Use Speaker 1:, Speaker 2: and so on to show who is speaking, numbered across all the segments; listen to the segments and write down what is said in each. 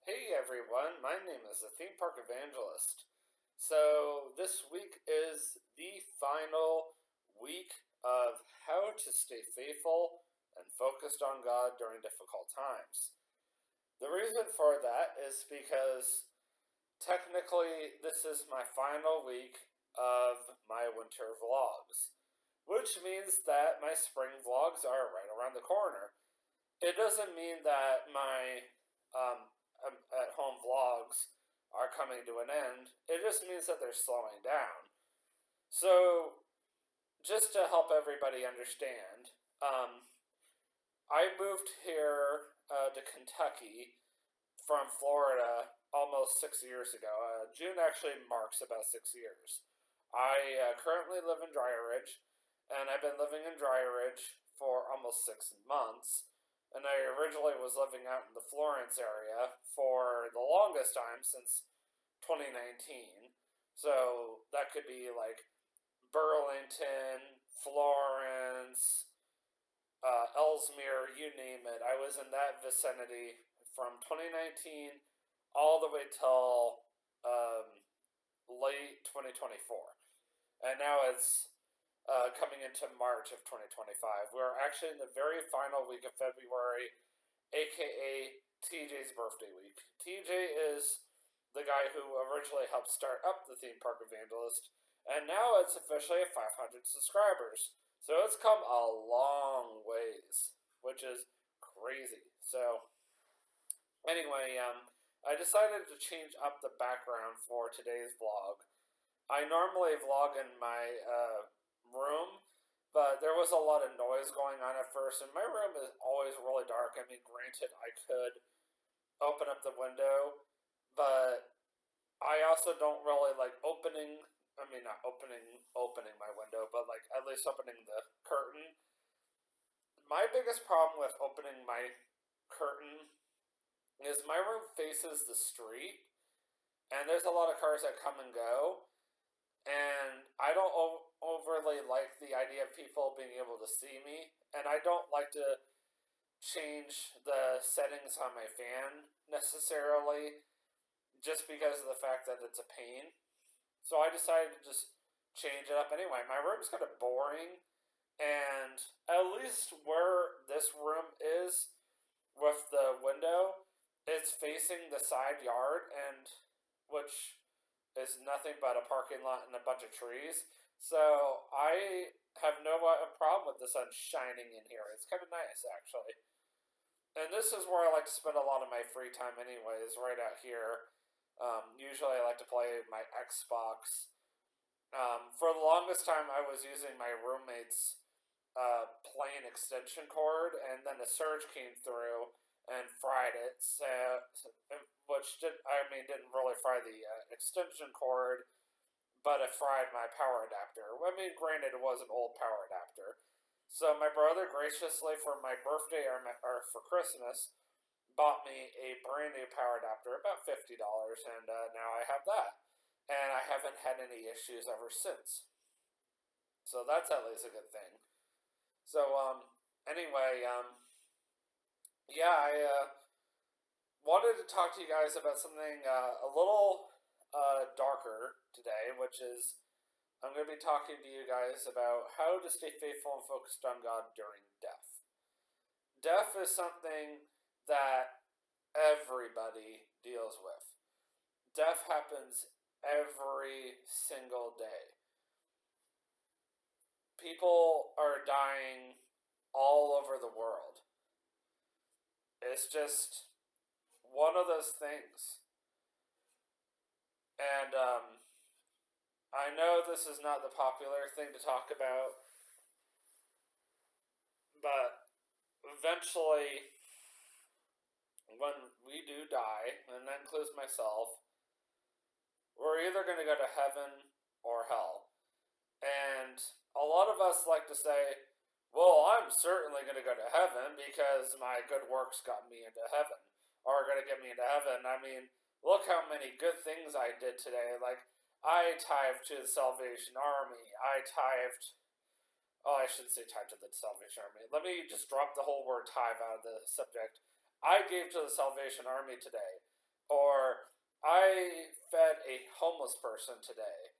Speaker 1: Hey everyone, my name is the Theme Park Evangelist. So, this week is the final week of how to stay faithful and focused on God during difficult times. The reason for that is because technically this is my final week of my winter vlogs, which means that my spring vlogs are right around the corner. It doesn't mean that my at home vlogs are coming to an end. It just means that they're slowing down. So, just to help everybody understand, I moved here to Kentucky from Florida almost 6 years ago. June actually marks about 6 years. I currently live in Dry Ridge, and I've been living in Dry Ridge for almost 6 months. And I originally was living out in the Florence area for the longest time since 2019. So that could be like Burlington, Florence, Ellesmere, you name it. I was in that vicinity from 2019 all the way till late 2024. And now it's coming into March of 2025. We're actually in the very final week of February, aka TJ's birthday week. TJ is the guy who originally helped start up the Theme Park Evangelist, and now it's officially at 500 subscribers. So it's come a long ways, which is crazy. So anyway, I decided to change up the background for today's vlog. I normally vlog in my room, but there was a lot of noise going on at first, and my room is always really dark. I mean, granted, I could open up the window, but I also don't really like opening. I mean, not opening my window, but like at least opening the curtain. My biggest problem with opening my curtain is my room faces the street, and there's a lot of cars that come and go, and I don't overly like the idea of people being able to see me, and I don't like to change the settings on my fan necessarily just because of the fact that it's a pain. So I decided to just change it up anyway. My room's kind of boring, and at least where this room is with the window, it's facing the side yard, and which is nothing but a parking lot and a bunch of trees. So I have no problem with the sun shining in here. It's kind of nice, actually. And this is where I like to spend a lot of my free time, anyways, right out here. Usually, I like to play my Xbox. For the longest time, I was using my roommate's plain extension cord, and then a surge came through and fried it. Which didn't really fry the extension cord, but it fried my power adapter. I mean, granted, it was an old power adapter. So my brother graciously, for my birthday or for Christmas, bought me a brand new power adapter, about $50, and now I have that. And I haven't had any issues ever since. So that's at least a good thing. So anyway, yeah, I wanted to talk to you guys about something a little darker today, which is I'm going to be talking to you guys about how to stay faithful and focused on God during death. Death is something that everybody deals with. Death happens every single day. People are dying all over the world. It's just one of those things. And I know this is not the popular thing to talk about, but eventually, when we do die, and that includes myself, we're either going to go to heaven or hell. And a lot of us like to say, well, I'm certainly going to go to heaven because my good works got me into heaven, or are going to get me into heaven. I mean, look how many good things I did today. Like, I tithed to the Salvation Army. I tithed. Oh, I shouldn't say tithe to the Salvation Army. Let me just drop the whole word tithe out of the subject. I gave to the Salvation Army today. or I fed a homeless person today.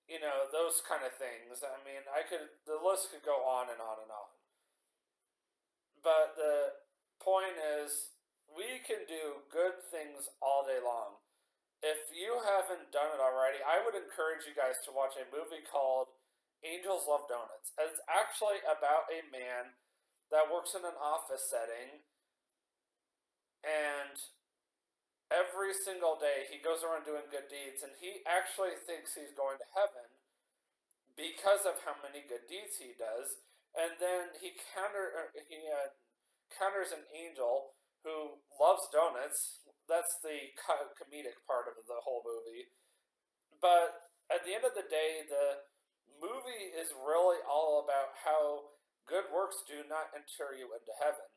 Speaker 1: You know, those kind of things. I mean, the list could go on and on and on. But the point is, we can do good things all day long. If you haven't done it already, I would encourage you guys to watch a movie called Angels Love Donuts. It's actually about a man that works in an office setting, and every single day he goes around doing good deeds, and he actually thinks he's going to heaven because of how many good deeds he does. And then he counters an angel who loves donuts. That's the comedic part of the whole movie. But at the end of the day, the movie is really all about how good works do not enter you into heaven.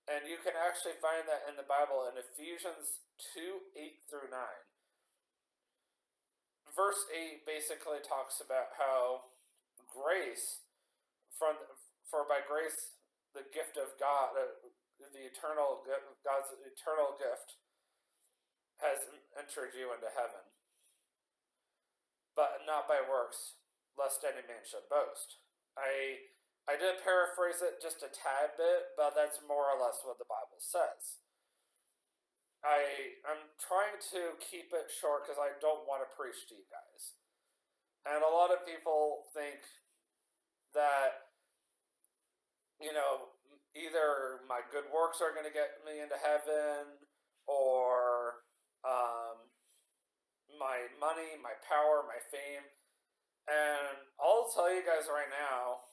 Speaker 1: And you can actually find that in the Bible in Ephesians 2 8 through 9. Verse 8 basically talks about how grace, from for by grace, the gift of God, the eternal God's eternal gift, has entered you into heaven, but not by works, lest any man should boast. I did paraphrase it just a tad bit, but that's more or less what the Bible says. I'm trying to keep it short because I don't want to preach to you guys. And a lot of people think that, you know, either my good works are going to get me into heaven, or my money, my power, my fame. And I'll tell you guys right now,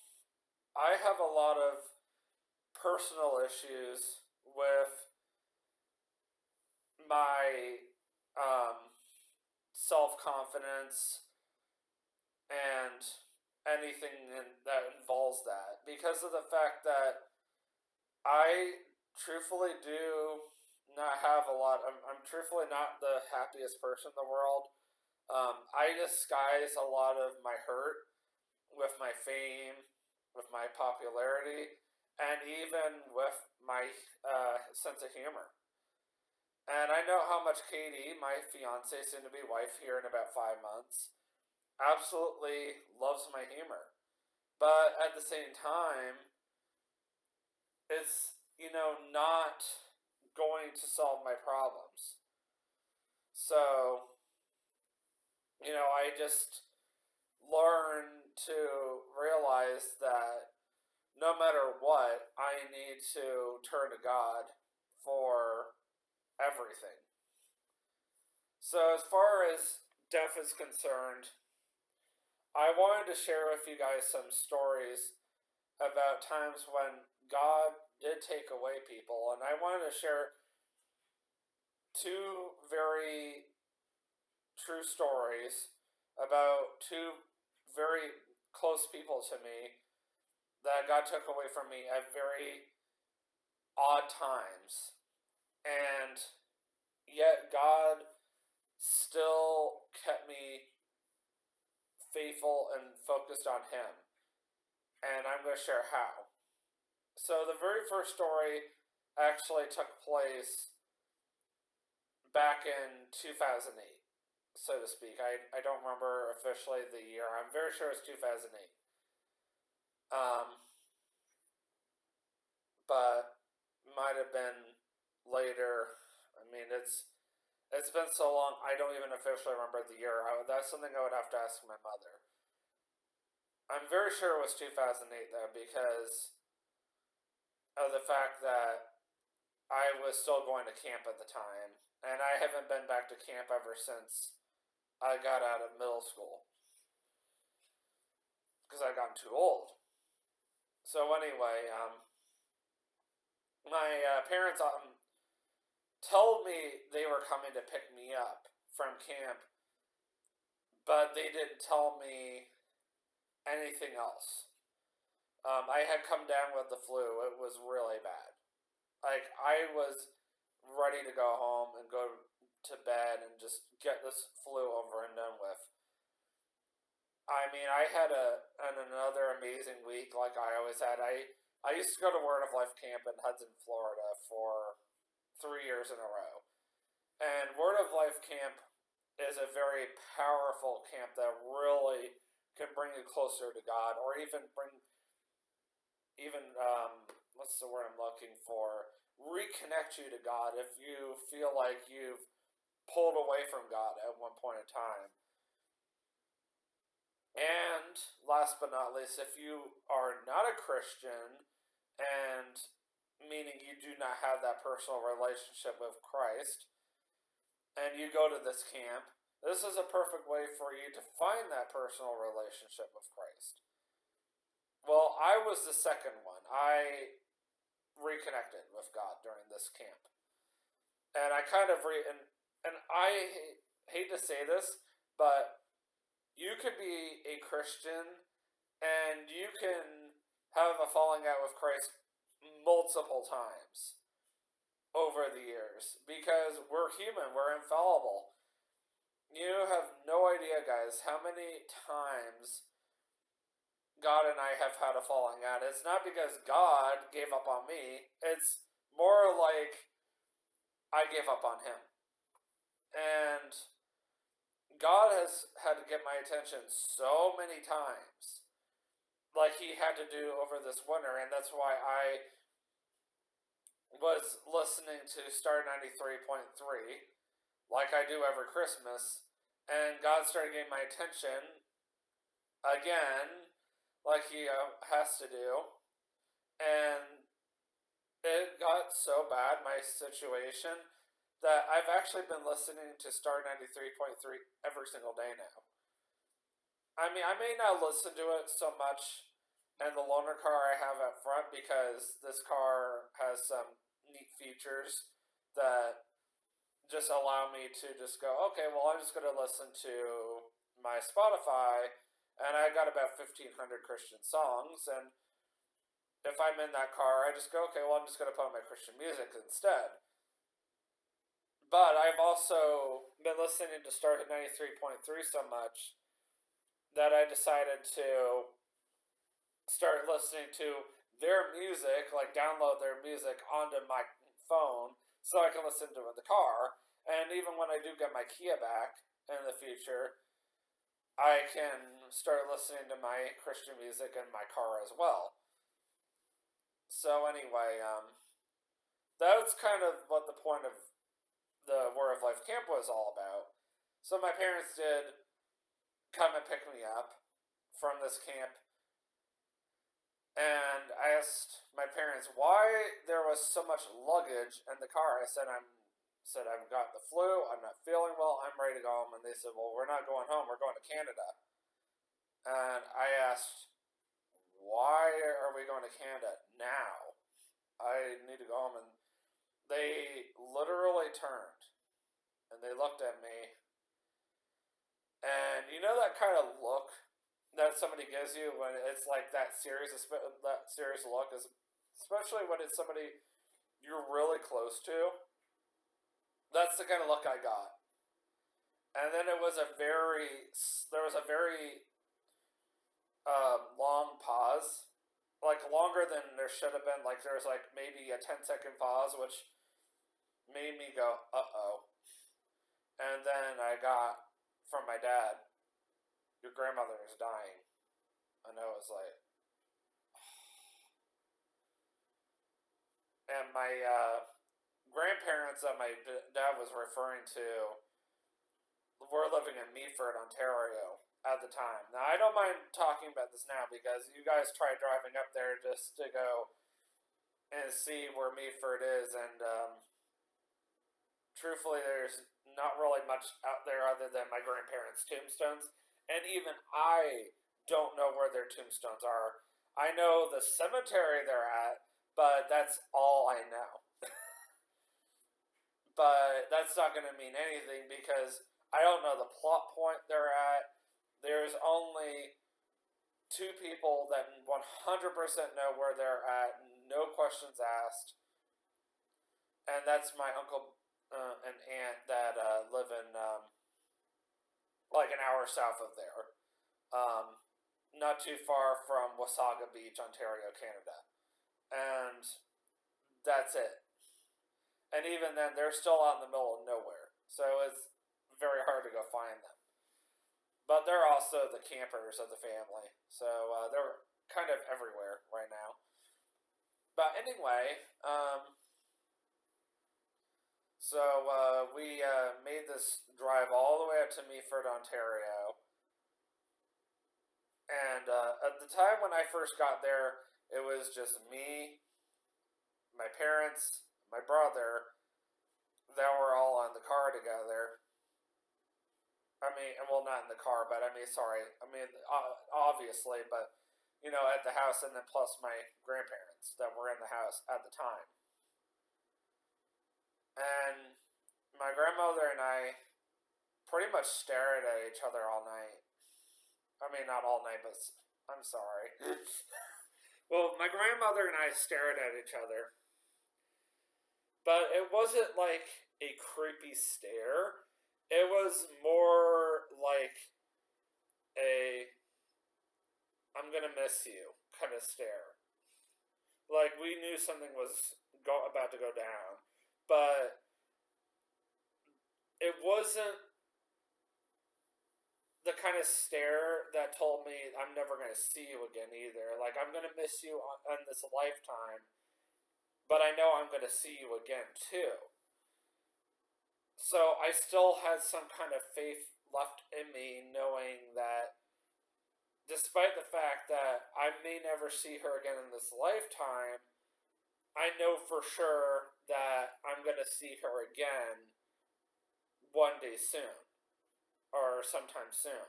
Speaker 1: I have a lot of personal issues with my self-confidence and anything that involves that, because of the fact that I truthfully do not have a lot. I'm truthfully not the happiest person in the world. I disguise a lot of my hurt with my fame, with my popularity, and even with my sense of humor. And I know how much Katie, my fiance, soon to be wife here in about 5 months, absolutely loves my humor. But at the same time, it's, not going to solve my problems. So, I just learn to realize that no matter what, I need to turn to God for everything. So, as far as death is concerned, I wanted to share with you guys some stories about times when God did take away people, and I wanted to share two very true stories about two very close people to me that God took away from me at very odd times. And yet God still kept me faithful and focused on Him. And I'm going to share how. So the very first story actually took place back in 2008, so to speak. I don't remember officially the year. I'm very sure it's 2008. But might have been later. I mean, it's been so long, I don't even officially remember the year. That's something I would have to ask my mother. I'm very sure it was 2008, though, because of the fact that I was still going to camp at the time, and I haven't been back to camp ever since I got out of middle school, because I'd gotten too old. So anyway, my parents told me they were coming to pick me up from camp, but they didn't tell me anything else. I had come down with the flu. It was really bad. Like, I was ready to go home and go to bed and just get this flu over and done with. I mean, I had another amazing week like I always had. I used to go to Word of Life camp in Hudson, Florida for 3 years in a row. And Word of Life Camp is a very powerful camp that really can bring you closer to God, or even what's the word I'm looking for? Reconnect you to God if you feel like you've pulled away from God at one point in time. And last but not least, if you are not a Christian, and meaning you do not have that personal relationship with Christ, and you go to this camp, this is a perfect way for you to find that personal relationship with Christ. Well, I was the second one. I reconnected with God during this camp. And I kind of and I hate to say this, but you could be a Christian and you can have a falling out with Christ multiple times over the years because we're human, we're infallible. You have no idea, guys, how many times God and I have had a falling out. It's not because God gave up on me, it's more like I gave up on him. And God has had to get my attention so many times, like he had to do over this winter, and that's why I was listening to Star 93.3, like I do every Christmas, and God started getting my attention again, like he has to do, and it got so bad, my situation, that I've actually been listening to Star 93.3 every single day now. I mean, I may not listen to it so much in the loaner car I have up front because this car has some neat features that just allow me to just go, okay, well, I'm just going to listen to my Spotify, and I got about 1,500 Christian songs, and if I'm in that car, I just go, okay, well, I'm just going to put on my Christian music instead. But I've also been listening to Star 93.3 so much that I decided to start listening to their music, like download their music onto my phone so I can listen to it in the car. And even when I do get my Kia back in the future, I can start listening to my Christian music in my car as well. So anyway, that's kind of what the point of the Word of Life camp was all about. So my parents did come and pick me up from this camp, and I asked my parents why there was so much luggage in the car. I said I've got the flu, I'm not feeling well, I'm ready to go home. And they said, well, we're not going home, we're going to Canada. And I asked, why are we going to Canada now? I need to go home. And they literally turned and they looked at me, and you know that kind of look that somebody gives you when it's like that serious look, is especially when it's somebody you're really close to. That's the kind of look I got. And then there was a very long pause, like longer than there should have been. Like there was like maybe a 10-second pause, which made me go, uh-oh. And then I got from my dad, your grandmother is dying. And I was like, and my grandparents that my dad was referring to were living in Meaford, Ontario at the time. Now, I don't mind talking about this now because you guys tried driving up there just to go and see where Meaford is, and truthfully, there's not really much out there other than my grandparents' tombstones, and even I don't know where their tombstones are. I know the cemetery they're at, but that's all I know. But that's not going to mean anything because I don't know the plot point they're at. There's only 2 people that 100% know where they're at, no questions asked, and that's my uncle and aunt that live in like an hour south of there, not too far from Wasaga Beach, Ontario, Canada, and that's it. And even then, they're still out in the middle of nowhere. So it's very hard to go find them. But they're also the campers of the family. So they're kind of everywhere right now. But anyway, we made this drive all the way up to Meaford, Ontario. And at the time when I first got there, it was just me, my parents, my brother, that were all in the car together. I mean, well, not in the car, but obviously, but, at the house, and then plus my grandparents that were in the house at the time. And my grandmother and I pretty much stared at each other all night. I mean, not all night, but I'm sorry. Well, my grandmother and I stared at each other. But it wasn't like a creepy stare. It was more like a I'm gonna miss you kind of stare. Like we knew something was about to go down. But it wasn't the kind of stare that told me I'm never going to see you again either. Like, I'm going to miss you on this lifetime, but I know I'm going to see you again too. So I still had some kind of faith left in me, knowing that despite the fact that I may never see her again in this lifetime, I know for sure that I'm going to see her again one day soon. Or sometime soon.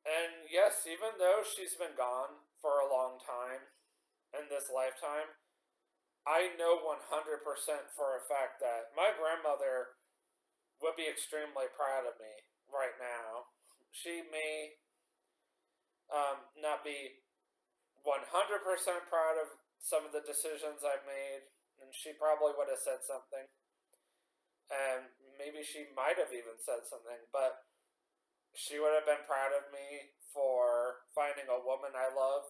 Speaker 1: And yes, even though she's been gone for a long time in this lifetime, I know 100% for a fact that my grandmother would be extremely proud of me right now. She may not be 100% proud of some of the decisions I've made, and she probably would have said something. And maybe she might have even said something, but she would have been proud of me for finding a woman I love.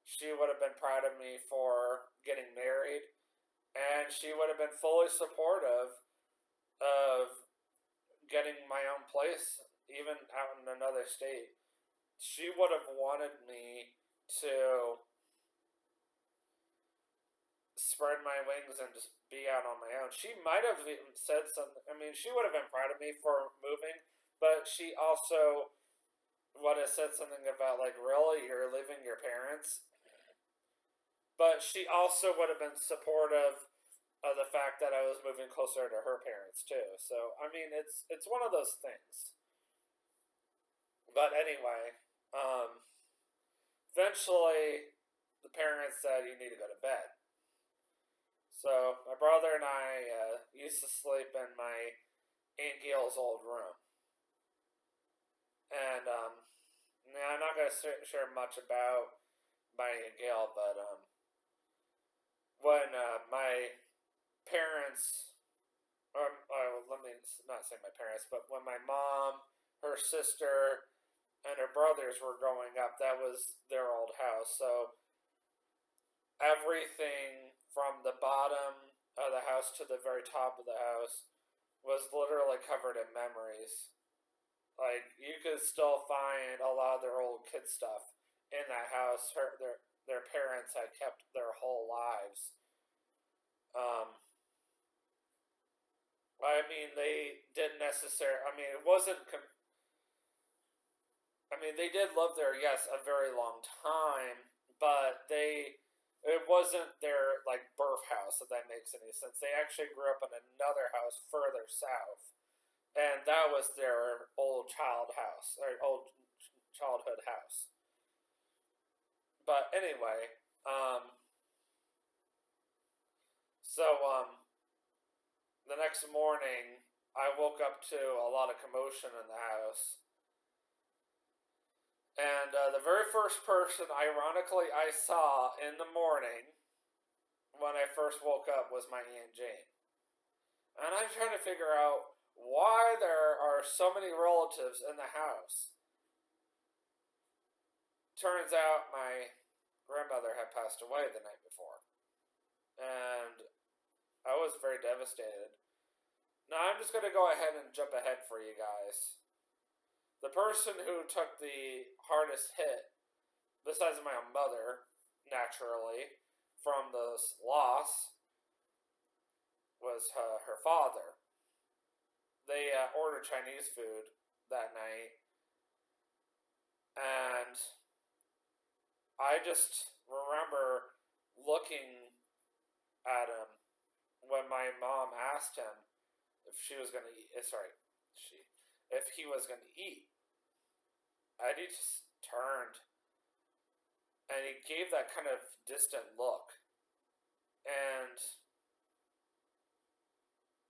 Speaker 1: She would have been proud of me for getting married. And she would have been fully supportive of getting my own place, even out in another state. She would have wanted me to spread my wings and just be out on my own. She might have even said something. I mean, she would have been proud of me for moving, but she also would have said something about, like, really, you're leaving your parents? But she also would have been supportive of the fact that I was moving closer to her parents too. So I mean, it's one of those things. But anyway, eventually the parents said you need to go to bed. So my brother and I used to sleep in my Aunt Gail's old room. And I'm not going to share much about my Aunt Gail, but when my parents, let me not say my parents, but when my mom, her sister, and her brothers were growing up, that was their old house. So everything from the bottom of the house to the very top of the house was literally covered in memories. Like, you could still find a lot of their old kid stuff in that house. Their parents had kept their whole lives. I mean, they didn't necessarily. I mean, it wasn't. I mean, they did live there, yes, a very long time, but it wasn't their, like, birth house, if that makes any sense. They actually grew up in another house further south, and that was their old childhood house. But anyway, the next morning, I woke up to a lot of commotion in the house. And the very first person, ironically, I saw in the morning when I first woke up was my Aunt Jane. And I'm trying to figure out why there are so many relatives in the house. Turns out my grandmother had passed away the night before. And I was very devastated. Now I'm just going to go ahead and jump ahead for you guys. The person who took the hardest hit, besides my own mother, naturally, from this loss, was her father. They ordered Chinese food that night, and I just remember looking at him when my mom asked him if she was going to eat. If he was going to eat. And he just turned, and he gave that kind of distant look, and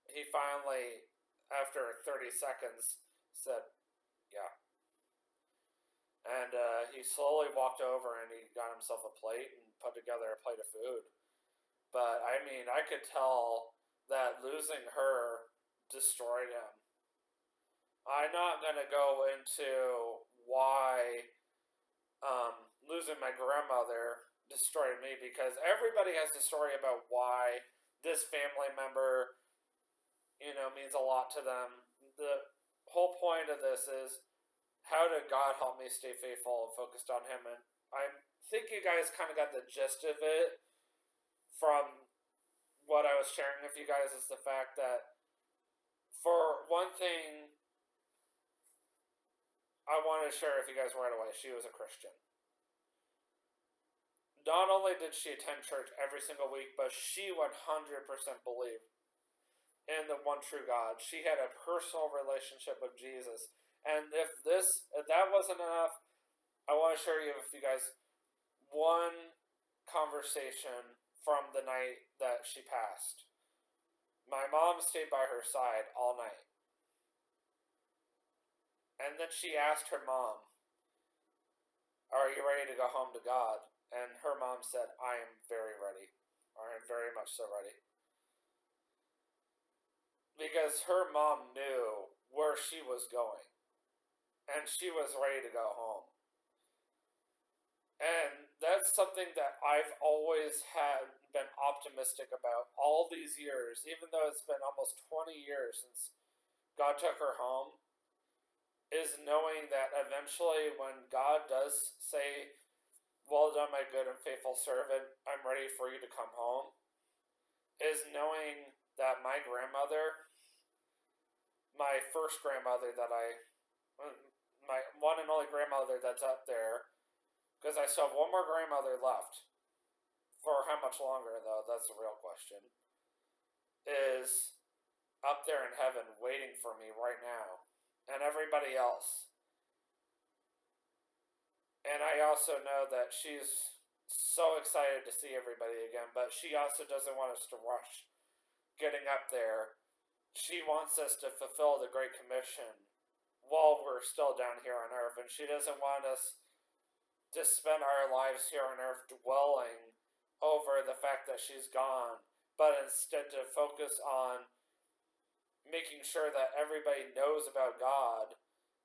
Speaker 1: he finally, after 30 seconds, said, "Yeah." And he slowly walked over and he got himself a plate and put together a plate of food. But I mean, I could tell that losing her destroyed him. I'm not going to go into why losing my grandmother destroyed me, because everybody has a story about why this family member, means a lot to them. The whole point of this is, how did God help me stay faithful and focused on Him? And I think you guys kind of got the gist of it from what I was sharing with you guys, is the fact that, for one thing, I want to share with you guys right away, she was a Christian. Not only did she attend church every single week, but she 100% believed in the one true God. She had a personal relationship with Jesus. And if that wasn't enough, I want to share with you guys one conversation from the night that she passed. My mom stayed by her side all night. And then she asked her mom, "Are you ready to go home to God?" And her mom said, "I am very ready. I am very much so ready." Because her mom knew where she was going. And she was ready to go home. And that's something that I've always been optimistic about all these years, even though it's been almost 20 years since God took her home, is knowing that eventually when God does say, "Well done, my good and faithful servant, I'm ready for you to come home," is knowing that my grandmother, my first grandmother my one and only grandmother that's up there, because I still have one more grandmother left. For how much longer, though, that's the real question, is up there in heaven waiting for me right now, and everybody else. And I also know that she's so excited to see everybody again, but she also doesn't want us to rush getting up there. She wants us to fulfill the Great Commission while we're still down here on earth, and she doesn't want us to spend our lives here on earth dwelling over the fact that she's gone, but instead to focus on making sure that everybody knows about God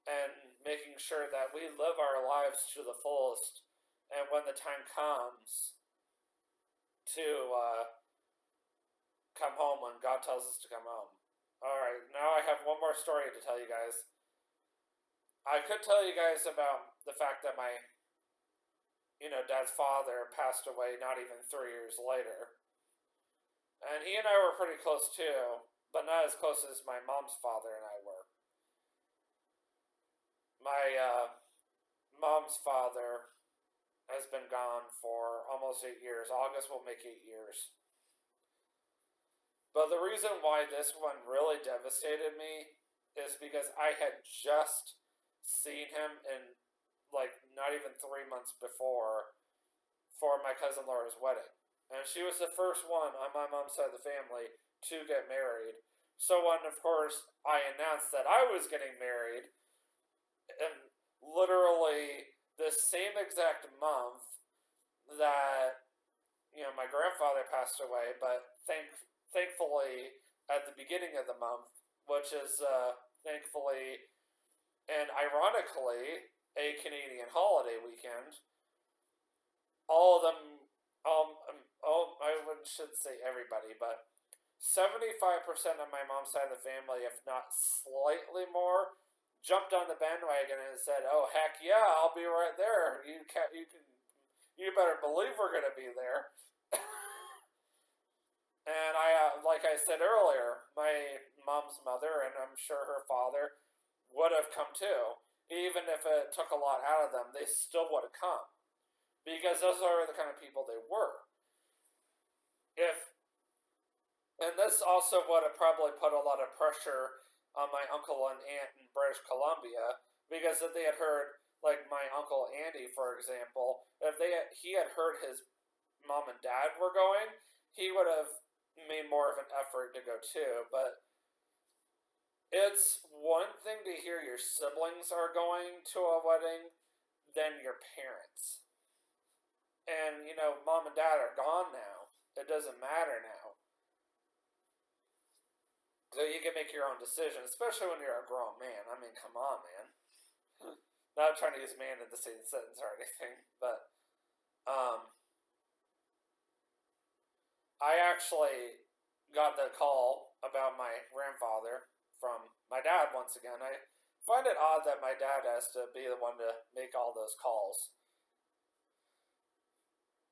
Speaker 1: and making sure that we live our lives to the fullest, and when the time comes to come home, when God tells us to come home. Alright, now I have one more story to tell you guys. I could tell you guys about the fact that my dad's father passed away not even 3 years later. And he and I were pretty close too, but not as close as my mom's father and I were. My mom's father has been gone for almost 8 years. August will make 8 years. But the reason why this one really devastated me is because I had just seen him in, not even 3 months before, for my cousin Laura's wedding. And she was the first one on my mom's side of the family to get married. So when, of course, I announced that I was getting married, and literally the same exact month that, my grandfather passed away, but thankfully at the beginning of the month, which is thankfully and ironically a Canadian holiday weekend, all of them, I shouldn't say everybody, but 75% of my mom's side of the family, if not slightly more, jumped on the bandwagon and said, "Oh heck yeah, I'll be right there. You better believe we're gonna be there." And like I said earlier, my mom's mother and I'm sure her father would have come too. Even if it took a lot out of them, they still would have come because those are the kind of people they were. If And this also would have probably put a lot of pressure on my uncle and aunt in British Columbia because if they had heard, like my uncle Andy, for example, if he had heard his mom and dad were going, he would have made more of an effort to go too. But it's one thing to hear your siblings are going to a wedding than your parents. And, mom and dad are gone now. It doesn't matter now. So you can make your own decision, especially when you're a grown man. I mean, come on, man. Not trying to use man in the same sentence or anything, but I actually got the call about my grandfather from my dad once again. I find it odd that my dad has to be the one to make all those calls.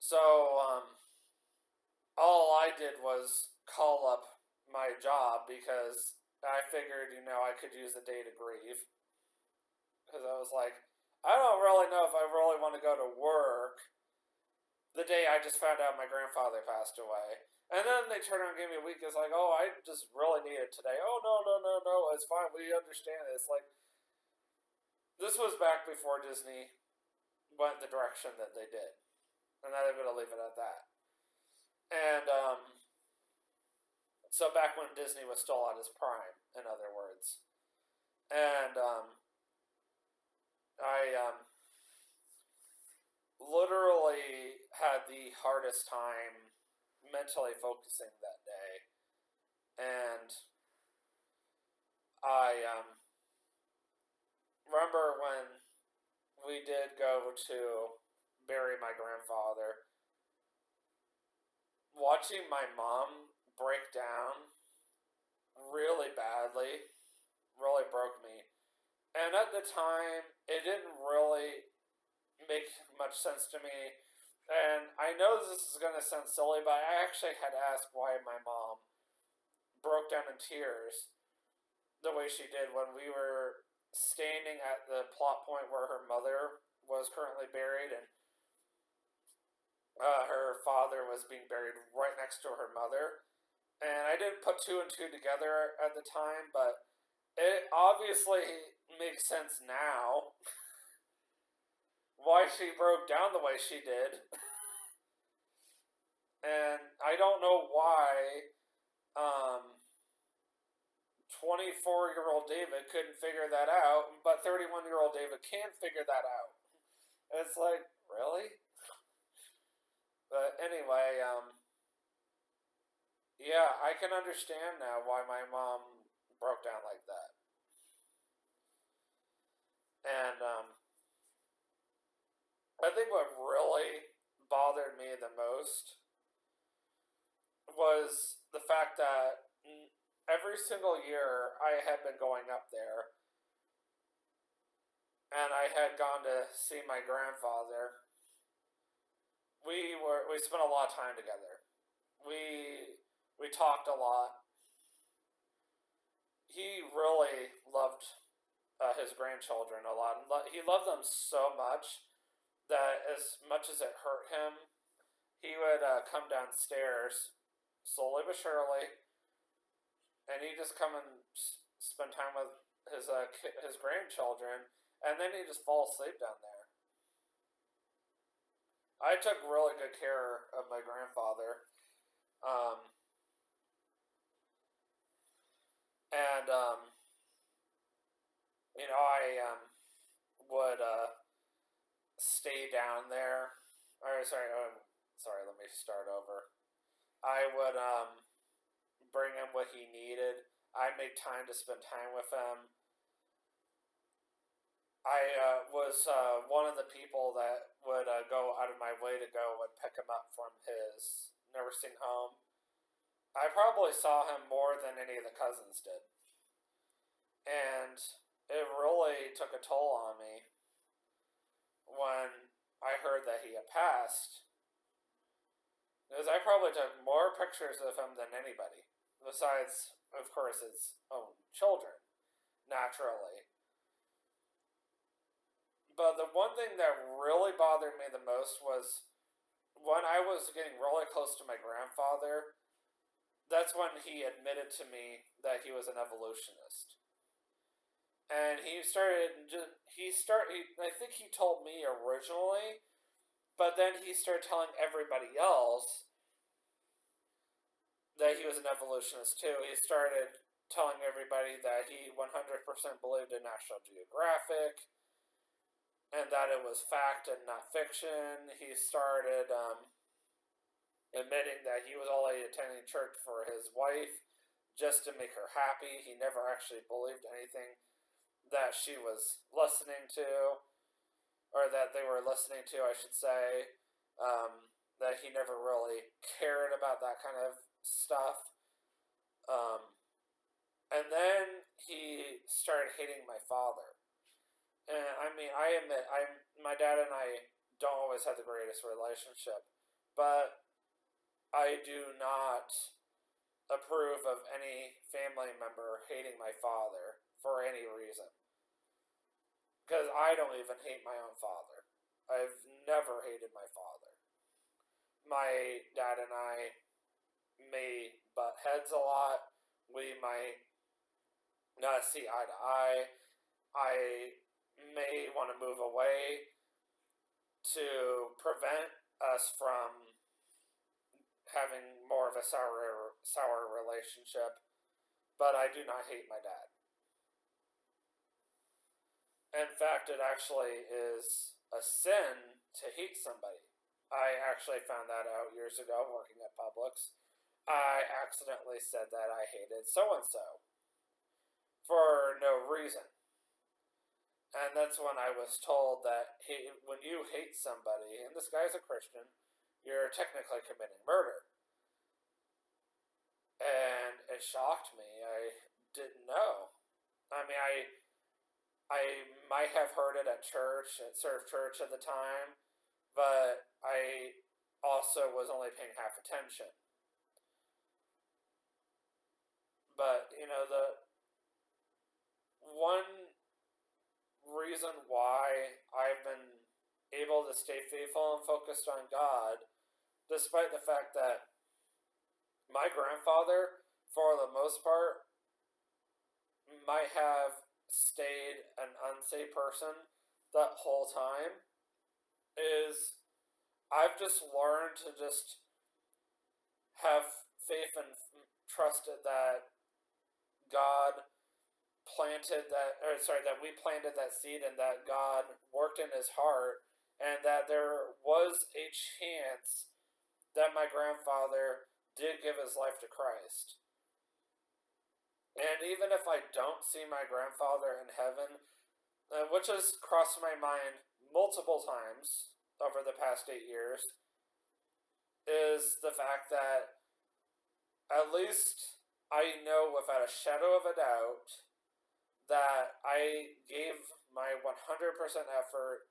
Speaker 1: So, all I did was call up my job because I figured, I could use a day to grieve. Because I was like, I don't really know if I really want to go to work the day I just found out my grandfather passed away. And then they turn around and give me a week. It's like, oh, I just really need it today. Oh, no, no, no, no. It's fine. We understand it. It's like, this was back before Disney went the direction that they did. And I'm going to leave it at that. And, so back when Disney was still at its prime, in other words. And, I, literally had the hardest time mentally focusing that day. And I remember when we did go to bury my grandfather, watching my mom break down really badly really broke me. And at the time, it didn't really make much sense to me. And I know this is going to sound silly, but I actually had asked why my mom broke down in tears the way she did when we were standing at the plot point where her mother was currently buried and her father was being buried right next to her mother. And I didn't put two and two together at the time, but it obviously makes sense now why she broke down the way she did. And I don't know why 24-year-old David couldn't figure that out, but 31-year-old David can figure that out. It's like, really? But anyway, yeah, I can understand now why my mom broke down like that. And I think what really bothered me the most was the fact that every single year I had been going up there and I had gone to see my grandfather. We spent a lot of time together. We talked a lot. He really loved his grandchildren a lot. He loved them so much that as much as it hurt him, he would come downstairs slowly but surely, and he'd just come and spend time with his grandchildren, and then he'd just fall asleep down there. I took really good care of my grandfather, and I would stay down there. Or sorry. Let me start over. I would bring him what he needed. I'd make time to spend time with him. I was one of the people that would go out of my way to go and pick him up from his nursing home. I probably saw him more than any of the cousins did. And it really took a toll on me when I heard that he had passed. Because I probably took more pictures of him than anybody. Besides, of course, his own children, naturally. But the one thing that really bothered me the most was when I was getting really close to my grandfather, that's when he admitted to me that he was an evolutionist. And I think he told me originally, but then he started telling everybody else that he was an evolutionist too. He started telling everybody that he 100% believed in National Geographic and that it was fact and not fiction. He started admitting that he was only attending church for his wife just to make her happy. He never actually believed anything that she was listening to, or that they were listening to, I should say. That he never really cared about that kind of stuff. And then he started hating my father. And I mean, I admit, my dad and I don't always have the greatest relationship, but I do not approve of any family member hating my father for any reason. Because I don't even hate my own father. I've never hated my father. My dad and I may butt heads a lot. We might not see eye to eye. I may want to move away to prevent us from having more of a sour relationship, but I do not hate my dad. In fact, it actually is a sin to hate somebody. I actually found that out years ago working at Publix. I accidentally said that I hated so and so for no reason. And that's when I was told that when you hate somebody, and this guy's a Christian, you're technically committing murder. And it shocked me. I didn't know. I mean, I might have heard it at church, at Serve Church at the time, but I also was only paying half attention. But, the one reason why I've been able to stay faithful and focused on God, despite the fact that my grandfather, for the most part, might have stayed an unsaved person that whole time, is I've just learned to just have faith and trust that God that we planted that seed and that God worked in his heart, and that there was a chance that my grandfather did give his life to Christ. And even if I don't see my grandfather in heaven, which has crossed my mind multiple times over the past 8 years, is the fact that at least I know without a shadow of a doubt that I gave my 100% effort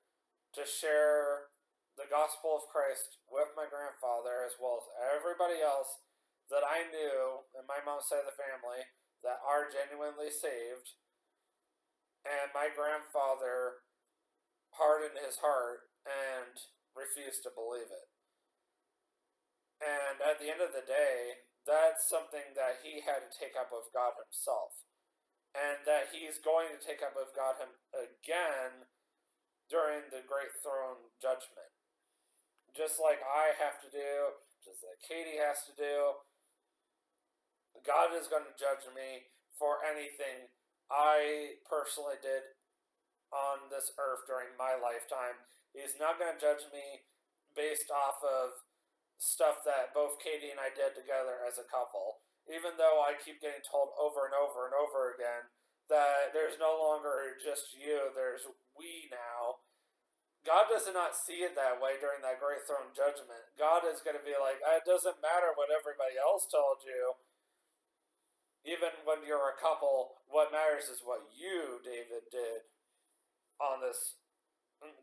Speaker 1: to share the gospel of Christ with my grandfather, as well as everybody else that I knew in my mom's side of the family that are genuinely saved. And my grandfather hardened his heart and refused to believe it. And at the end of the day, that's something that he had to take up with God himself. And that he's going to take up with God again during the great throne judgment. Just like I have to do, just like Katie has to do. God is going to judge me for anything I personally did on this earth during my lifetime. He's not going to judge me based off of stuff that both Katie and I did together as a couple. Even though I keep getting told over and over and over again that there's no longer just you, there's we now. God does not see it that way during that great throne judgment. God is going to be like, it doesn't matter what everybody else told you. Even when you're a couple, what matters is what you, David, did on this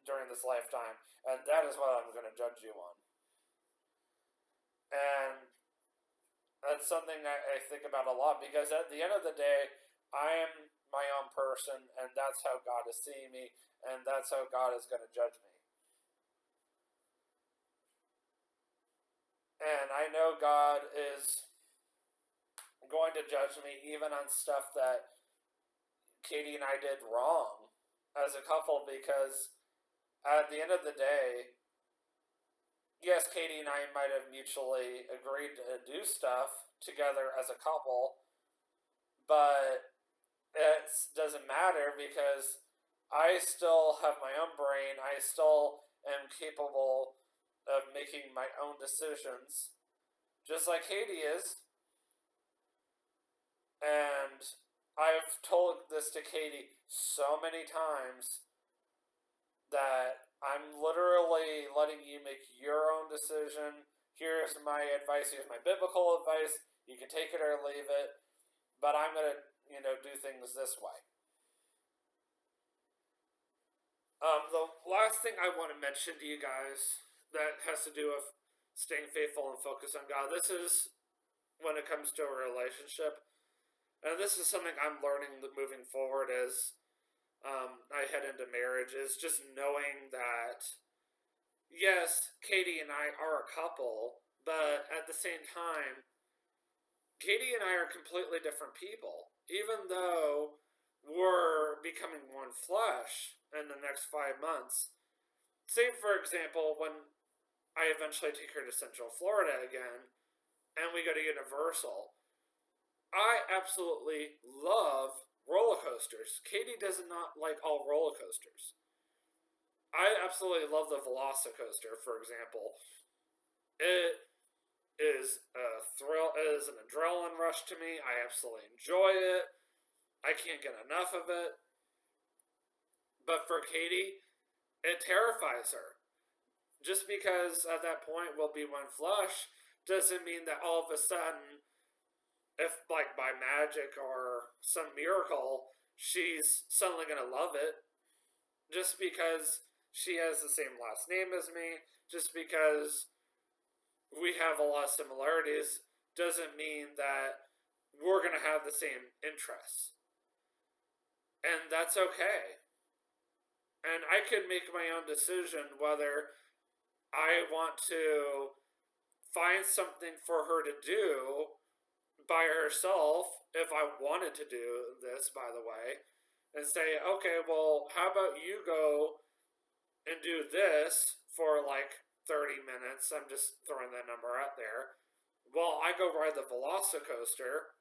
Speaker 1: during this lifetime, and that is what I'm going to judge you on. And that's something I think about a lot, because at the end of the day, I am my own person, and that's how God is seeing me, and that's how God is going to judge me. And I know God is going to judge me even on stuff that Katie and I did wrong as a couple, because at the end of the day, yes, Katie and I might have mutually agreed to do stuff together as a couple, but it doesn't matter, because I still have my own brain. I still am capable of making my own decisions, just like Katie is. And I've told this to Katie so many times that I'm literally letting you make your own decision. Here's my advice. Here's my biblical advice. You can take it or leave it, but I'm going to, do things this way. The last thing I want to mention to you guys that has to do with staying faithful and focused on God. This is when it comes to a relationship, and this is something I'm learning moving forward as I head into marriage, is just knowing that, yes, Katie and I are a couple, but at the same time, Katie and I are completely different people. Even though we're becoming one flesh in the next 5 months. Say, for example, when I eventually take her to Central Florida again, and we go to Universal, I absolutely love roller coasters. Katie does not like all roller coasters. I absolutely love the Velocicoaster, for example. It is a thrill, it is an adrenaline rush to me. I absolutely enjoy it. I can't get enough of it. But for Katie, it terrifies her. Just because at that point we'll be one flesh doesn't mean that all of a sudden, if like by magic or some miracle, she's suddenly going to love it. Just because she has the same last name as me, just because we have a lot of similarities, doesn't mean that we're going to have the same interests. And that's okay. And I could make my own decision whether I want to find something for her to do by herself, if I wanted to do this, by the way, and say, okay, well, how about you go and do this for like 30 minutes? I'm just throwing that number out there. Well, I go ride the Velocicoaster,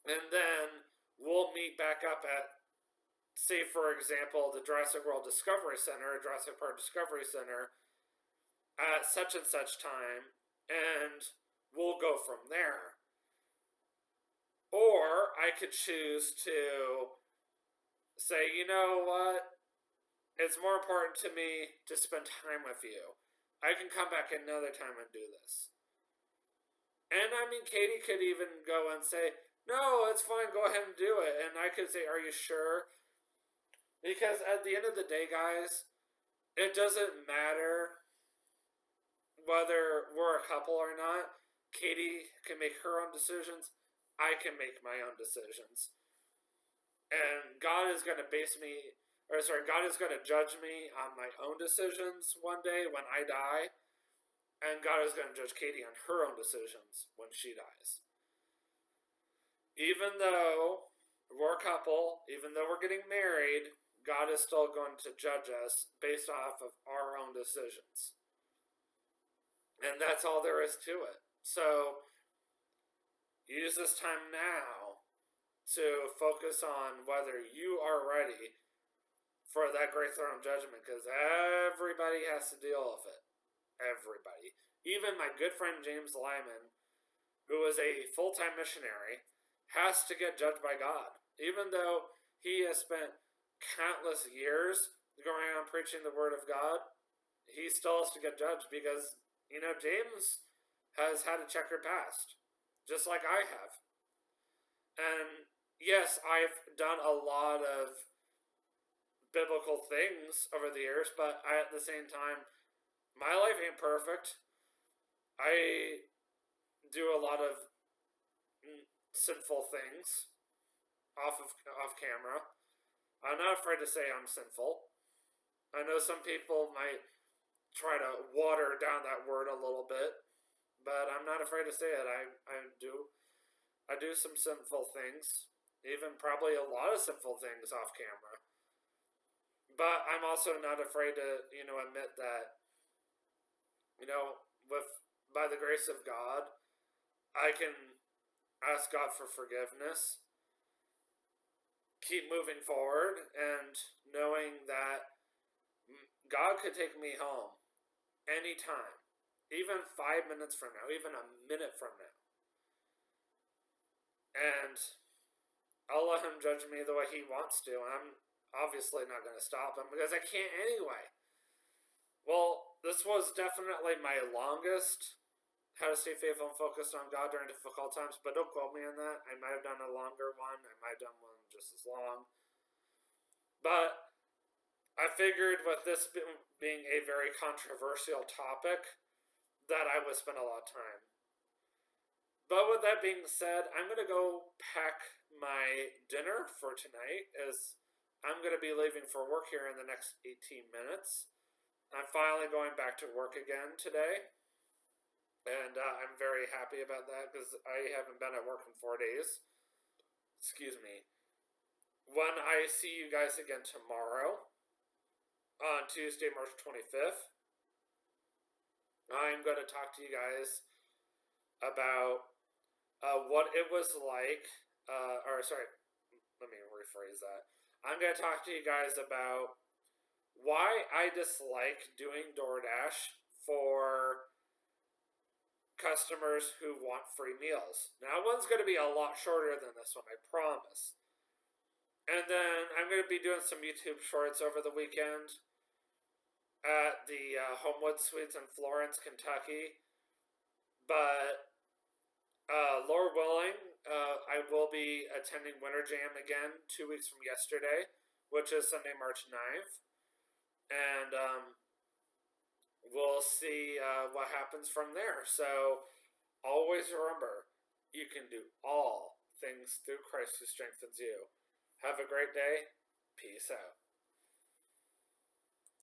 Speaker 1: and then we'll meet back up at, say, for example, the Jurassic World Discovery Center, Jurassic Park Discovery Center, at such and such time, and we'll go from there. Or I could choose to say, you know what, it's more important to me to spend time with you. I can come back another time and do this. And I mean, Katie could even go and say, no, it's fine, go ahead and do it. And I could say, are you sure? Because at the end of the day, guys, it doesn't matter whether we're a couple or not. Katie can make her own decisions. I can make my own decisions. And God is going to God is going to judge me on my own decisions one day when I die. And God is going to judge Katie on her own decisions when she dies. Even though we're a couple, even though we're getting married, God is still going to judge us based off of our own decisions. And that's all there is to it. So, use this time now to focus on whether you are ready for that great throne judgment, because everybody has to deal with it. Everybody. Even my good friend James Lyman, who is a full-time missionary, has to get judged by God. Even though he has spent countless years going on preaching the word of God, he still has to get judged because, James has had a checkered past, just like I have. And yes, I've done a lot of biblical things over the years, but at the same time, my life ain't perfect. I do a lot of sinful things off camera. I'm not afraid to say I'm sinful. I know some people might try to water down that word a little bit, but I'm not afraid to say it. I do some sinful things, even probably a lot of sinful things off camera. But I'm also not afraid to, admit that, with by the grace of God, I can ask God for forgiveness, keep moving forward, and knowing that God could take me home anytime, even 5 minutes from now, even a minute from now. And I'll let him judge me the way he wants to. I'm obviously not going to stop him because I can't anyway. Well, this was definitely my longest How to Stay Faithful and Focused on God During Difficult Times, but don't quote me on that. I might have done a longer one. I might have done one just as long. But I figured with this being a very controversial topic that I would spend a lot of time. But with that being said, I'm going to go pack my dinner for tonight as I'm going to be leaving for work here in the next 18 minutes. I'm finally going back to work again today. And I'm very happy about that because I haven't been at work in 4 days. Excuse me. When I see you guys again tomorrow, on Tuesday, March 25th, I'm going to talk to you guys about what it was like, let me rephrase that. I'm going to talk to you guys about why I dislike doing DoorDash for customers who want free meals. Now, one's going to be a lot shorter than this one, I promise. And then I'm going to be doing some YouTube shorts over the weekend at the Homewood Suites in Florence, Kentucky. But Lord willing, I will be attending Winter Jam again 2 weeks from yesterday, which is Sunday, March 9th. And we'll see what happens from there. So always remember, you can do all things through Christ who strengthens you. Have a great day. Peace out.